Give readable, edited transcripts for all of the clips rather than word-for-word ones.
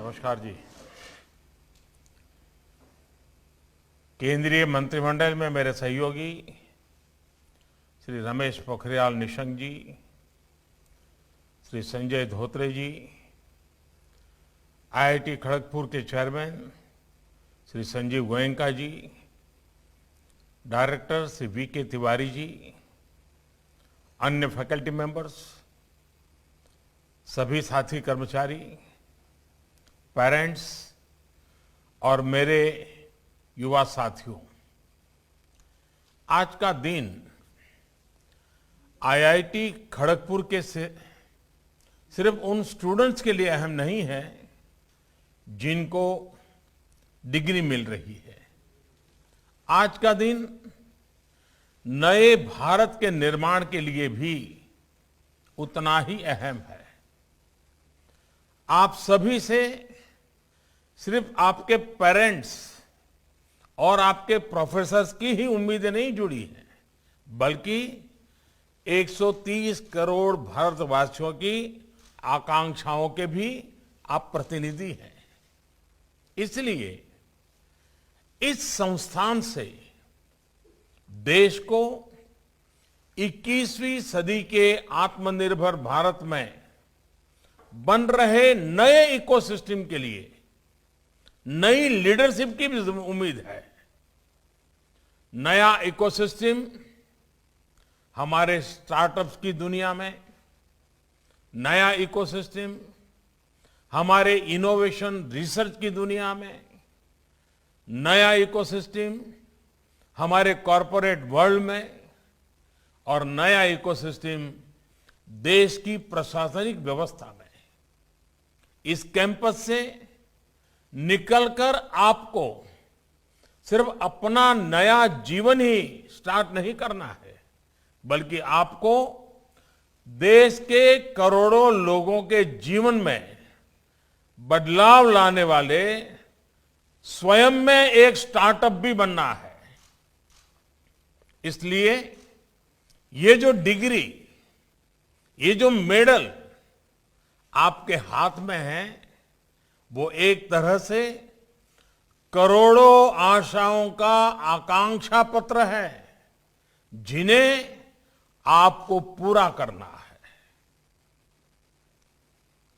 नमस्कार जी। केंद्रीय मंत्रिमंडल में मेरे सहयोगी श्री रमेश पोखरियाल निशंक जी, श्री संजय धोत्रे जी, आईआईटी खड़गपुर के चेयरमैन श्री संजीव गोयनका जी, डायरेक्टर श्री वीके तिवारी जी, अन्य फैकल्टी मेंबर्स, सभी साथी कर्मचारी, पेरेंट्स और मेरे युवा साथियों, आज का दिन आईआईटी खड़गपुर के सिर्फ उन स्टूडेंट्स के लिए अहम नहीं है जिनको डिग्री मिल रही है। आज का दिन नए भारत के निर्माण के लिए भी उतना ही अहम है। आप सभी से सिर्फ आपके पेरेंट्स और आपके प्रोफेसर्स की ही उम्मीदें नहीं जुड़ी हैं, बल्कि 130 करोड़ भारतवासियों की आकांक्षाओं के भी आप प्रतिनिधि हैं। इसलिए इस संस्थान से देश को 21वीं सदी के आत्मनिर्भर भारत में बन रहे नए इकोसिस्टम के लिए नई लीडरशिप की भी उम्मीद है। नया इकोसिस्टम हमारे स्टार्टअप्स की दुनिया में, नया इकोसिस्टम हमारे इनोवेशन रिसर्च की दुनिया में, नया इकोसिस्टम हमारे कॉरपोरेट वर्ल्ड में और नया इकोसिस्टम देश की प्रशासनिक व्यवस्था में। इस कैंपस से निकलकर आपको सिर्फ अपना नया जीवन ही स्टार्ट नहीं करना है, बल्कि आपको देश के करोड़ों लोगों के जीवन में बदलाव लाने वाले स्वयं में एक स्टार्टअप भी बनना है। इसलिए ये जो डिग्री, ये जो मेडल आपके हाथ में है, वो एक तरह से करोड़ों आशाओं का आकांक्षा पत्र है जिन्हें आपको पूरा करना है।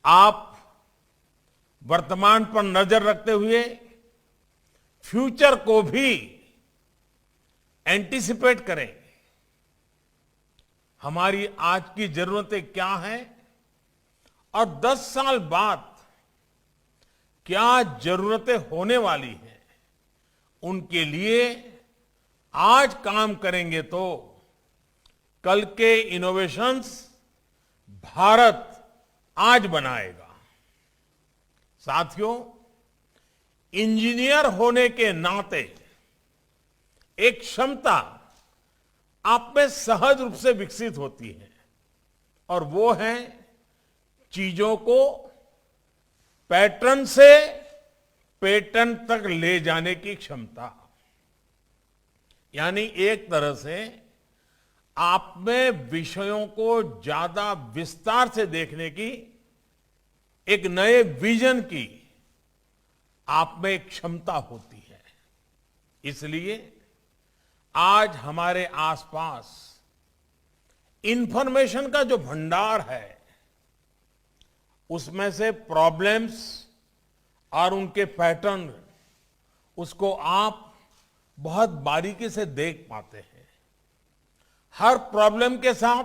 आप वर्तमान पर नजर रखते हुए फ्यूचर को भी एंटीसिपेट करें। हमारी आज की जरूरतें क्या हैं और 10 साल बाद क्या जरूरतें होने वाली हैं, उनके लिए आज काम करेंगे तो कल के इनोवेशंस भारत आज बनाएगा। साथियों, इंजीनियर होने के नाते एक क्षमता आप में सहज रूप से विकसित होती है और वो है चीजों को पैटर्न से पेटर्न तक ले जाने की क्षमता। यानी एक तरह से आप में विषयों को ज्यादा विस्तार से देखने की, एक नए विजन की आप में एक क्षमता होती है। इसलिए आज हमारे आसपास इंफॉर्मेशन का जो भंडार है, उसमें से प्रॉब्लम्स और उनके पैटर्न, उसको आप बहुत बारीकी से देख पाते हैं। हर प्रॉब्लम के साथ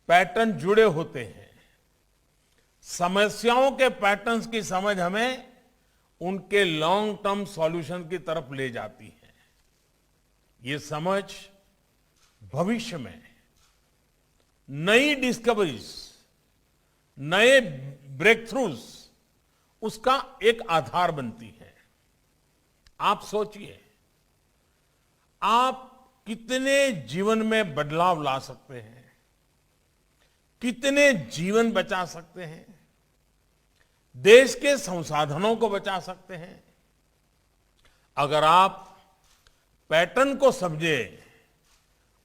पैटर्न जुड़े होते हैं। समस्याओं के पैटर्न्स की समझ हमें उनके लॉन्ग टर्म सॉल्यूशन की तरफ ले जाती है। ये समझ भविष्य में नई डिस्कवरीज, नए ब्रेक थ्रूज, उसका एक आधार बनती है। आप सोचिए, आप कितने जीवन में बदलाव ला सकते हैं, कितने जीवन बचा सकते हैं, देश के संसाधनों को बचा सकते हैं, अगर आप पैटर्न को समझें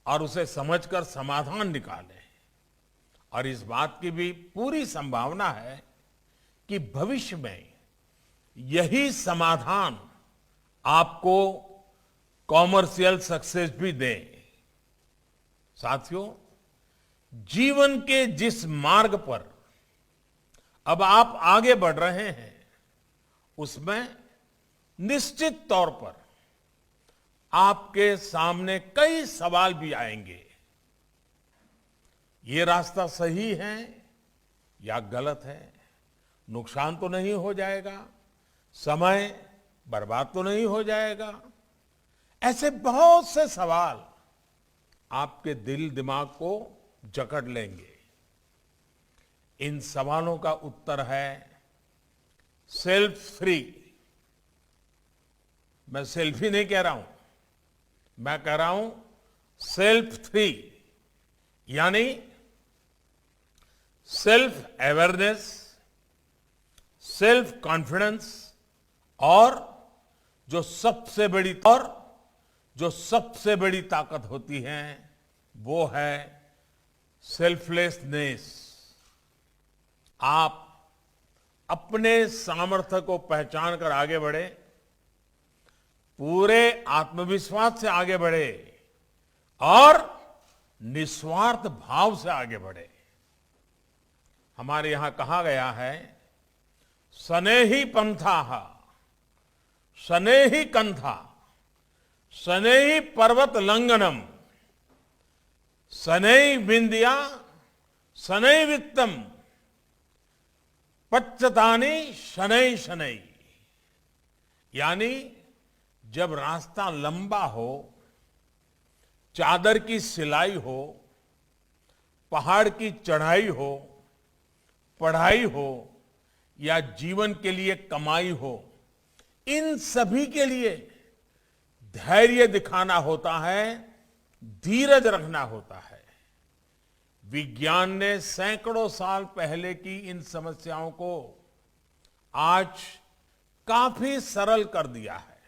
और उसे समझकर समाधान निकालें। और इस बात की भी पूरी संभावना है कि भविष्य में यही समाधान आपको कॉमर्शियल सक्सेस भी दे। साथियों, जीवन के जिस मार्ग पर अब आप आगे बढ़ रहे हैं, उसमें निश्चित तौर पर आपके सामने कई सवाल भी आएंगे। ये रास्ता सही है या गलत है? नुकसान तो नहीं हो जाएगा? समय बर्बाद तो नहीं हो जाएगा? ऐसे बहुत से सवाल आपके दिल दिमाग को जकड़ लेंगे। इन सवालों का उत्तर है सेल्फ फ्री। मैं सेल्फी नहीं कह रहा हूं, मैं कह रहा हूं सेल्फ फ्री, यानी सेल्फ अवेयरनेस, सेल्फ कॉन्फिडेंस और जो सबसे बड़ी ताकत होती है वो है सेल्फलेसनेस। आप अपने सामर्थ्य को पहचान कर आगे बढ़े, पूरे आत्मविश्वास से आगे बढ़े और निस्वार्थ भाव से आगे बढ़े। हमारे यहां कहा गया है, सनेही पंथाः सनेही कंथा सनेही पर्वत लंघनम सनेही विंध्या सनेही वित्तम पच्चतानि शनै शनै। यानी जब रास्ता लंबा हो, चादर की सिलाई हो, पहाड़ की चढ़ाई हो, पढ़ाई हो या जीवन के लिए कमाई हो, इन सभी के लिए धैर्य दिखाना होता है, धीरज रखना होता है। विज्ञान ने सैकड़ों साल पहले की इन समस्याओं को आज काफी सरल कर दिया है,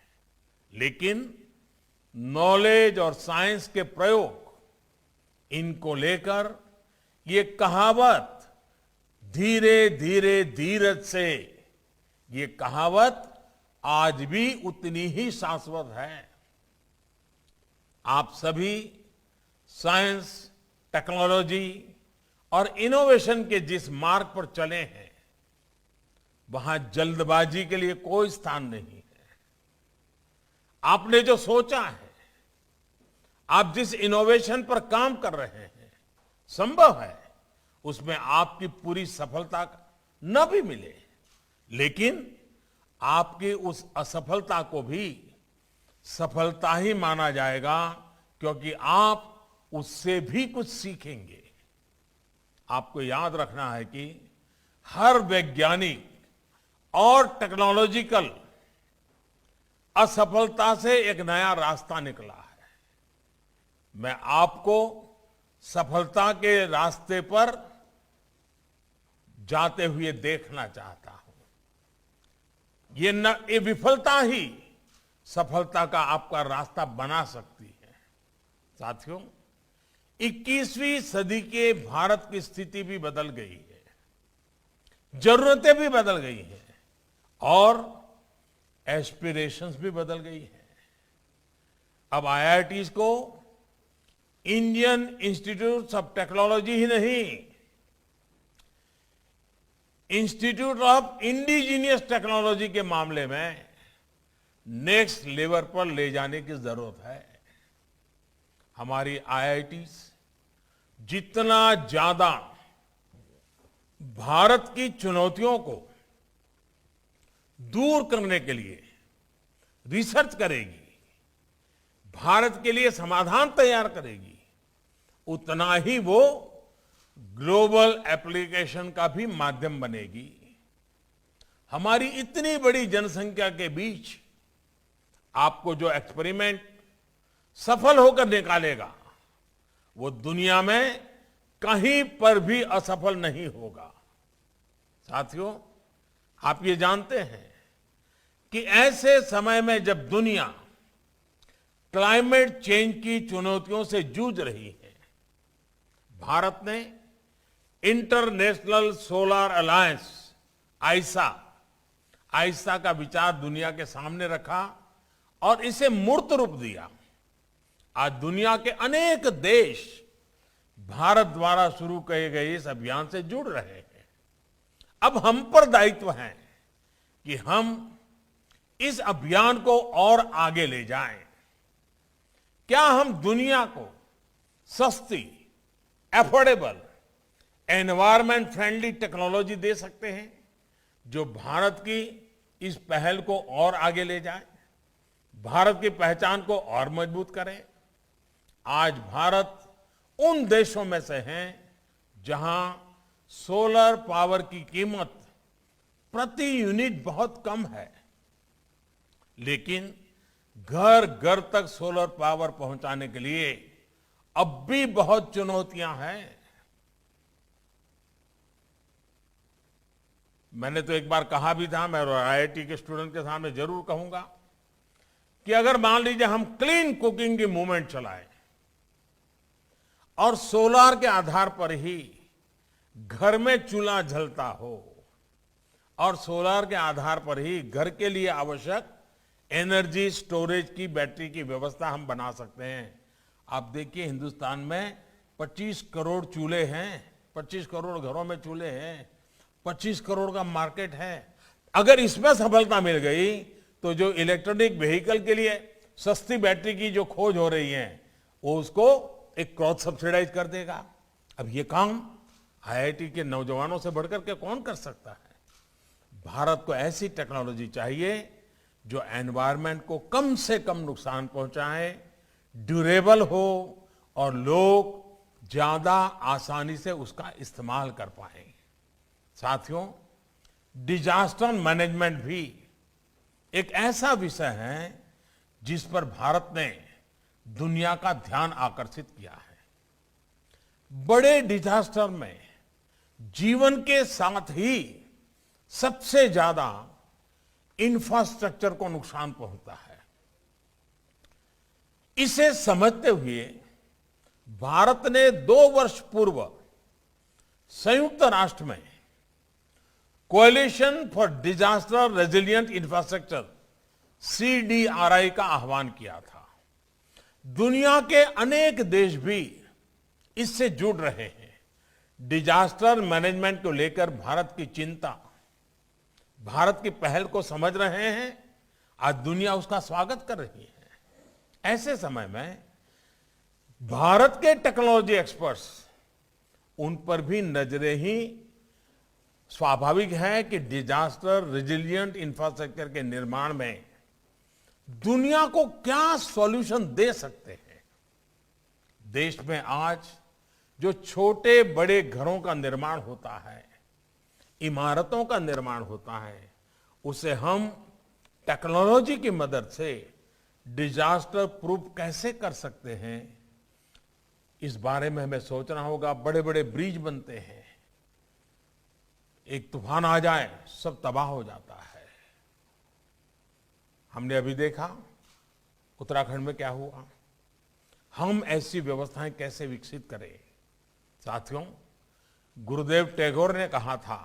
लेकिन नॉलेज और साइंस के प्रयोग इनको लेकर ये कहावत धीरे धीरे धीरज से, ये कहावत आज भी उतनी ही शाश्वत है। आप सभी साइंस, टेक्नोलॉजी और इनोवेशन के जिस मार्ग पर चले हैं, वहां जल्दबाजी के लिए कोई स्थान नहीं है। आपने जो सोचा है, आप जिस इनोवेशन पर काम कर रहे हैं, संभव है उसमें आपकी पूरी सफलता न भी मिले, लेकिन आपकी उस असफलता को भी सफलता ही माना जाएगा, क्योंकि आप उससे भी कुछ सीखेंगे। आपको याद रखना है कि हर वैज्ञानिक और टेक्नोलॉजिकल असफलता से एक नया रास्ता निकला है। मैं आपको सफलता के रास्ते पर जाते हुए देखना चाहता हूं। ये विफलता ही सफलता का आपका रास्ता बना सकती है। साथियों, 21वीं सदी के भारत की स्थिति भी बदल गई है, जरूरतें भी बदल गई हैं और एस्पिरेशंस भी बदल गई हैं। अब आईआईटीज को इंडियन इंस्टीट्यूट ऑफ टेक्नोलॉजी ही नहीं, इंस्टीट्यूट ऑफ इंडिजीनियस टेक्नोलॉजी के मामले में नेक्स्ट लेवल पर ले जाने की जरूरत है। हमारी आईआईटीज जितना ज्यादा भारत की चुनौतियों को दूर करने के लिए रिसर्च करेगी, भारत के लिए समाधान तैयार करेगी, उतना ही वो ग्लोबल एप्लीकेशन का भी माध्यम बनेगी। हमारी इतनी बड़ी जनसंख्या के बीच आपको जो एक्सपेरिमेंट सफल होकर निकालेगा, वो दुनिया में कहीं पर भी असफल नहीं होगा। साथियों, आप ये जानते हैं कि ऐसे समय में जब दुनिया क्लाइमेट चेंज की चुनौतियों से जूझ रही है, भारत ने इंटरनेशनल सोलर अलायंस आईसा आहिस्ता का विचार दुनिया के सामने रखा और इसे मूर्त रूप दिया। आज दुनिया के अनेक देश भारत द्वारा शुरू किए गए इस अभियान से जुड़ रहे हैं। अब हम पर दायित्व है कि हम इस अभियान को और आगे ले जाएं। क्या हम दुनिया को सस्ती, एफोर्डेबल, एनवायरमेंट फ्रेंडली टेक्नोलॉजी दे सकते हैं जो भारत की इस पहल को और आगे ले जाए, भारत की पहचान को और मजबूत करे। आज भारत उन देशों में से है जहां सोलर पावर की कीमत प्रति यूनिट बहुत कम है, लेकिन घर घर तक सोलर पावर पहुंचाने के लिए अब भी बहुत चुनौतियां हैं। मैंने तो एक बार कहा भी था, मैं आईआईटी के स्टूडेंट के सामने जरूर कहूंगा कि अगर मान लीजिए हम क्लीन कुकिंग की मूवमेंट चलाएं और सोलार के आधार पर ही घर में चूल्हा जलता हो और सोलार के आधार पर ही घर के लिए आवश्यक एनर्जी स्टोरेज की बैटरी की व्यवस्था हम बना सकते हैं। आप देखिए हिंदुस्तान में 25 करोड़ चूल्हे हैं, 25 करोड़ घरों में चूल्हे हैं, 25 करोड़ का मार्केट है। अगर इसमें सफलता मिल गई तो जो इलेक्ट्रॉनिक व्हीकल के लिए सस्ती बैटरी की जो खोज हो रही है वो उसको एक क्रॉस सब्सिडाइज कर देगा। अब ये काम आईआईटी के नौजवानों से बढ़कर के कौन कर सकता है। भारत को ऐसी टेक्नोलॉजी चाहिए जो एनवायरनमेंट को कम से कम नुकसान पहुंचाए, ड्यूरेबल हो और लोग ज्यादा आसानी से उसका इस्तेमाल कर पाए। साथियों, डिजास्टर मैनेजमेंट भी एक ऐसा विषय है जिस पर भारत ने दुनिया का ध्यान आकर्षित किया है। बड़े डिजास्टर में जीवन के साथ ही सबसे ज्यादा इंफ्रास्ट्रक्चर को नुकसान पहुंचता है। इसे समझते हुए भारत ने 2 वर्ष पूर्व संयुक्त राष्ट्र में coalition for disaster resilient infrastructure CDRI का आह्वान किया था। दुनिया के अनेक देश भी इससे जुड़ रहे हैं। डिजास्टर मैनेजमेंट को लेकर भारत की चिंता, भारत की पहल को समझ रहे हैं। आज दुनिया उसका स्वागत कर रही है। ऐसे समय में भारत के टेक्नोलॉजी एक्सपर्ट्स, उन पर भी नजरें ही स्वाभाविक है कि डिजास्टर रेजिलिएंट इंफ्रास्ट्रक्चर के निर्माण में दुनिया को क्या सॉल्यूशन दे सकते हैं। देश में आज जो छोटे बड़े घरों का निर्माण होता है, इमारतों का निर्माण होता है, उसे हम टेक्नोलॉजी की मदद से डिजास्टर प्रूफ कैसे कर सकते हैं, इस बारे में हमें सोचना होगा। बड़े बड़े ब्रिज बनते हैं, एक तूफान आ जाए सब तबाह हो जाता है। हमने अभी देखा उत्तराखंड में क्या हुआ। हम ऐसी व्यवस्थाएं कैसे विकसित करें। साथियों, गुरुदेव टैगोर ने कहा था,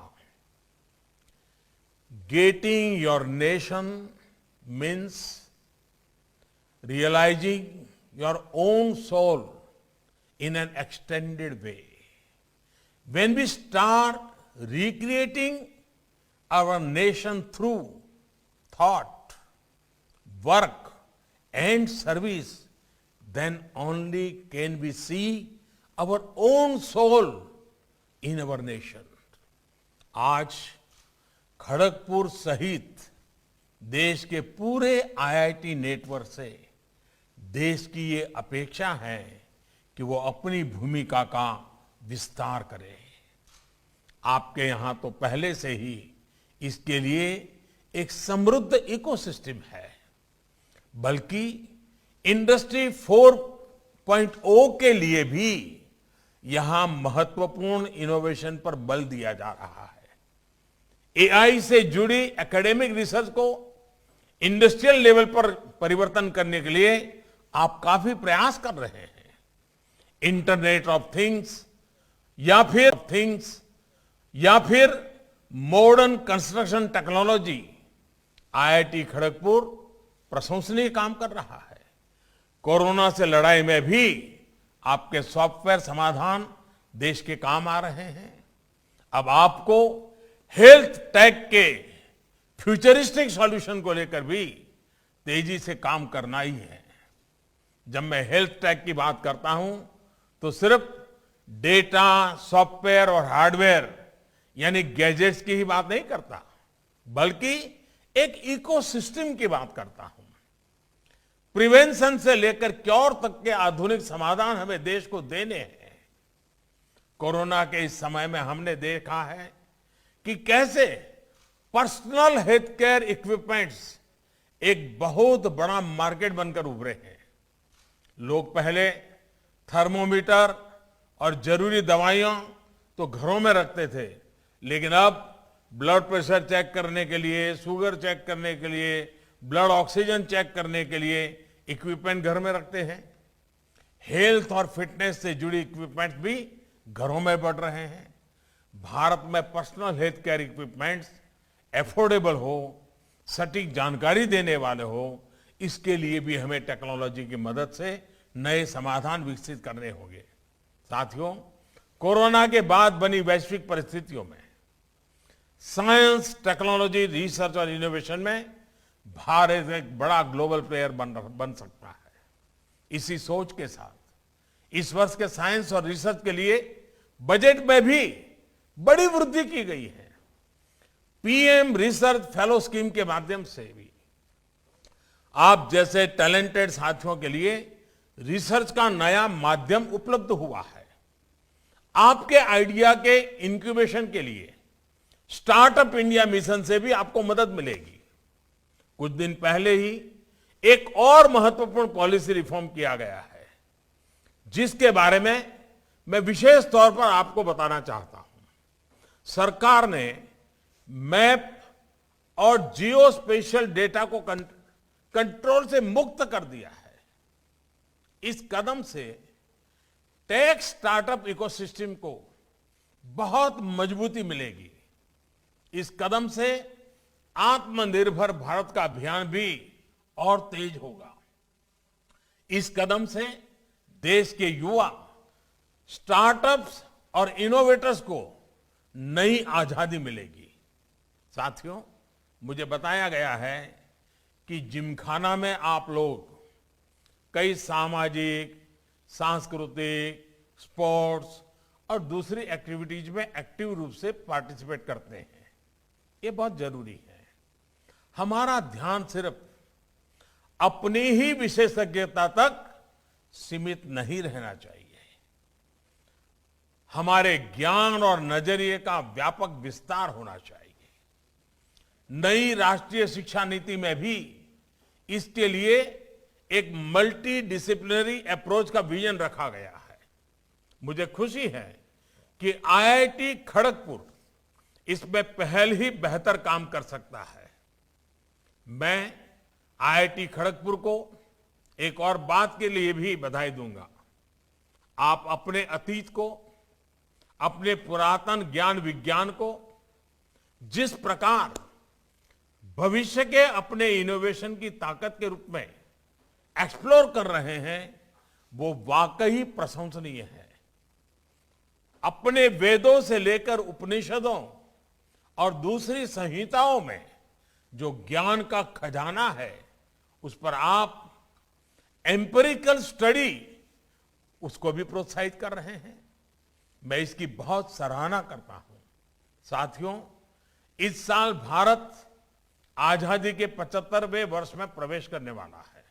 getting your nation means realising your own soul in an extended way. When we start recreating our nation through thought, work and service, then only can we see our own soul in our nation. आज खड़गपुर सहित देश के पूरे IIT network से देश की ये अपेक्षा है कि वो अपनी भूमिका का विस्तार करे। आपके यहां तो पहले से ही इसके लिए एक समृद्ध इकोसिस्टम है, बल्कि इंडस्ट्री 4.0 के लिए भी यहां महत्वपूर्ण इनोवेशन पर बल दिया जा रहा है। AI से जुड़ी एकेडमिक रिसर्च को इंडस्ट्रियल लेवल पर परिवर्तन करने के लिए आप काफी प्रयास कर रहे हैं। इंटरनेट ऑफ थिंग्स या फिर modern construction technology IIT Kharagpur प्रशंसनीय काम कर रहा है। कोरोना से लड़ाई में भी आपके सॉफ्टवेयर समाधान देश के काम आ रहे हैं। अब आपको हेल्थ टेक के फ्यूचरिस्टिक सॉल्यूशन को लेकर भी तेजी से काम करना ही है। जब मैं हेल्थ टेक की बात करता हूं तो सिर्फ डेटा, सॉफ्टवेयर और हार्डवेयर यानी गैजेट्स की ही बात नहीं करता, बल्कि एक इकोसिस्टम की बात करता हूं। प्रिवेंशन से लेकर क्योर तक के आधुनिक समाधान हमें देश को देने हैं। कोरोना के इस समय में हमने देखा है कि कैसे पर्सनल हेल्थ केयर इक्विपमेंट्स एक बहुत बड़ा मार्केट बनकर उभरे हैं। लोग पहले थर्मोमीटर और जरूरी दवाइयां तो घरों में रखते थे, लेकिन अब ब्लड प्रेशर चेक करने के लिए, शुगर चेक करने के लिए, ब्लड ऑक्सीजन चेक करने के लिए इक्विपमेंट घर में रखते हैं। हेल्थ और फिटनेस से जुड़ी इक्विपमेंट्स भी घरों में बढ़ रहे हैं। भारत में personal health care equipments affordable हो, सटीक जानकारी देने वाले हो, इसके लिए भी हमें टेक्नोलॉजी की मदद से नए समाधान विकसित करने होंगे। साथियों, कोरोना के बाद बनी वैश्विक परिस्थितियों में साइंस, टेक्नोलॉजी, रिसर्च और इनोवेशन में भारत एक बड़ा ग्लोबल प्लेयर बन सकता है। इसी सोच के साथ इस वर्ष के साइंस और रिसर्च के लिए बजट में भी बड़ी वृद्धि की गई है। पीएम रिसर्च फेलो स्कीम के माध्यम से भी आप जैसे टैलेंटेड साथियों के लिए रिसर्च का नया माध्यम उपलब्ध हुआ है। आपके आइडिया के इंक्यूबेशन के लिए स्टार्टअप इंडिया मिशन से भी आपको मदद मिलेगी। कुछ दिन पहले ही एक और महत्वपूर्ण पॉलिसी रिफॉर्म किया गया है, जिसके बारे में मैं विशेष तौर पर आपको बताना चाहता हूं। सरकार ने मैप और जियो स्पेशियल डेटा को कंट्रोल से मुक्त कर दिया है। इस कदम से टेक स्टार्टअप इकोसिस्टम को बहुत मजबूती मिलेगी। इस कदम से आत्मनिर्भर भारत का अभियान भी और तेज होगा। इस कदम से देश के युवा, स्टार्टअप्स और इनोवेटर्स को नई आजादी मिलेगी। साथियों, मुझे बताया गया है कि जिमखाना में आप लोग कई सामाजिक, सांस्कृतिक, स्पोर्ट्स और दूसरी एक्टिविटीज में एक्टिव रूप से पार्टिसिपेट करते हैं। ये बहुत जरूरी है। हमारा ध्यान सिर्फ अपनी ही विशेषज्ञता तक सीमित नहीं रहना चाहिए। हमारे ज्ञान और नजरिए का व्यापक विस्तार होना चाहिए। नई राष्ट्रीय शिक्षा नीति में भी इसके लिए एक मल्टी डिसिप्लिनरी अप्रोच का विजन रखा गया है। मुझे खुशी है कि आईआईटी खड़गपुर इसमें पहल ही बेहतर काम कर सकता है। मैं आईआईटी खड़गपुर को एक और बात के लिए भी बधाई दूंगा। आप अपने अतीत को, अपने पुरातन ज्ञान विज्ञान को जिस प्रकार भविष्य के अपने इनोवेशन की ताकत के रूप में एक्सप्लोर कर रहे हैं, वो वाकई प्रशंसनीय है। अपने वेदों से लेकर उपनिषदों और दूसरी संहिताओं में जो ज्ञान का खजाना है, उस पर आप एम्पिरिकल स्टडी उसको भी प्रोत्साहित कर रहे हैं। मैं इसकी बहुत सराहना करता हूं। साथियों, इस साल भारत आजादी के 75वें वर्ष में प्रवेश करने वाला है।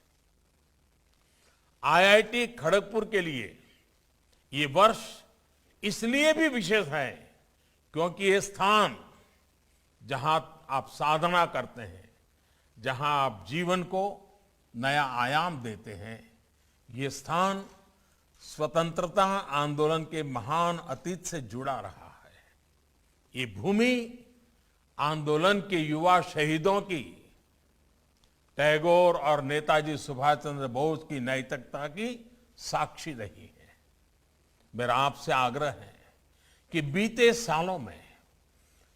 आईआईटी खड़गपुर के लिए ये वर्ष इसलिए भी विशेष है क्योंकि ये स्थान जहां आप साधना करते हैं, जहां आप जीवन को नया आयाम देते हैं, ये स्थान स्वतंत्रता आंदोलन के महान अतीत से जुड़ा रहा है। ये भूमि आंदोलन के युवा शहीदों की, टैगोर और नेताजी सुभाष चंद्र बोस की नैतिकता की साक्षी रही है। मेरा आपसे आग्रह है कि बीते सालों में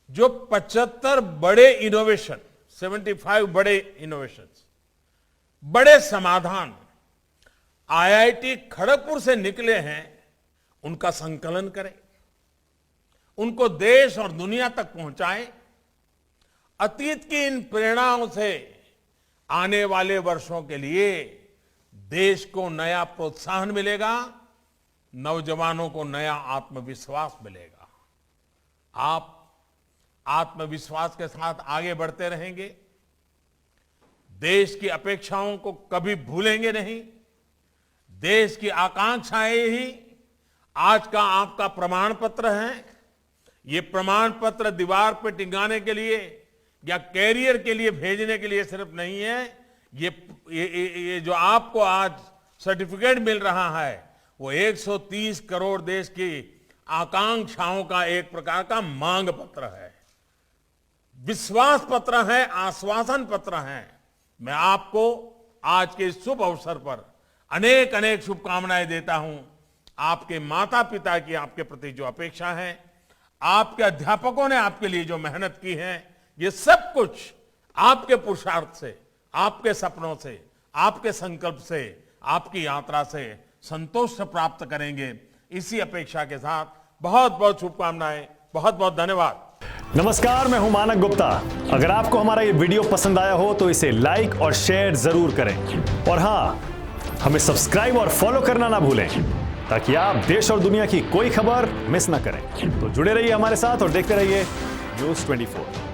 जो 75 बड़े इनोवेशन 75 बड़े इनोवेशंस, बड़े समाधान आईआईटी खड़गपुर से निकले हैं, उनका संकलन करें, उनको देश और दुनिया तक पहुंचाएं। अतीत की इन प्रेरणाओं से आने वाले वर्षों के लिए देश को नया प्रोत्साहन मिलेगा, नौजवानों को नया आत्मविश्वास मिलेगा। आप आत्मविश्वास के साथ आगे बढ़ते रहेंगे, देश की अपेक्षाओं को कभी भूलेंगे नहीं। देश की आकांक्षाएं ही आज का आपका प्रमाण पत्र है। ये प्रमाण पत्र दीवार पर टिकाने के लिए या कैरियर के लिए भेजने के लिए सिर्फ नहीं है। ये जो आपको आज सर्टिफिकेट मिल रहा है वो 130 करोड़ देश की आकांक्षाओं का एक प्रकार का मांग पत्र है, विश्वास पत्र है, आश्वासन पत्र है। मैं आपको आज के इस शुभ अवसर पर अनेक अनेक शुभकामनाएं देता हूं। आपके माता पिता की आपके प्रति जो अपेक्षा है, आपके अध्यापकों ने आपके लिए जो मेहनत की है, ये सब कुछ आपके पुरुषार्थ से, आपके सपनों से, आपके संकल्प से, आपकी यात्रा से संतोष प्राप्त करेंगे। इसी अपेक्षा के साथ बहुत बहुत शुभकामनाएं, बहुत बहुत धन्यवाद। नमस्कार, मैं हूं मानक गुप्ता। अगर आपको हमारा ये वीडियो पसंद आया हो तो इसे लाइक और शेयर जरूर करें, और हां, हमें सब्सक्राइब और फॉलो करना ना भूलें ताकि आप देश और दुनिया की कोई खबर मिस ना करें। तो जुड़े रहिए हमारे साथ और देखते रहिए News 24।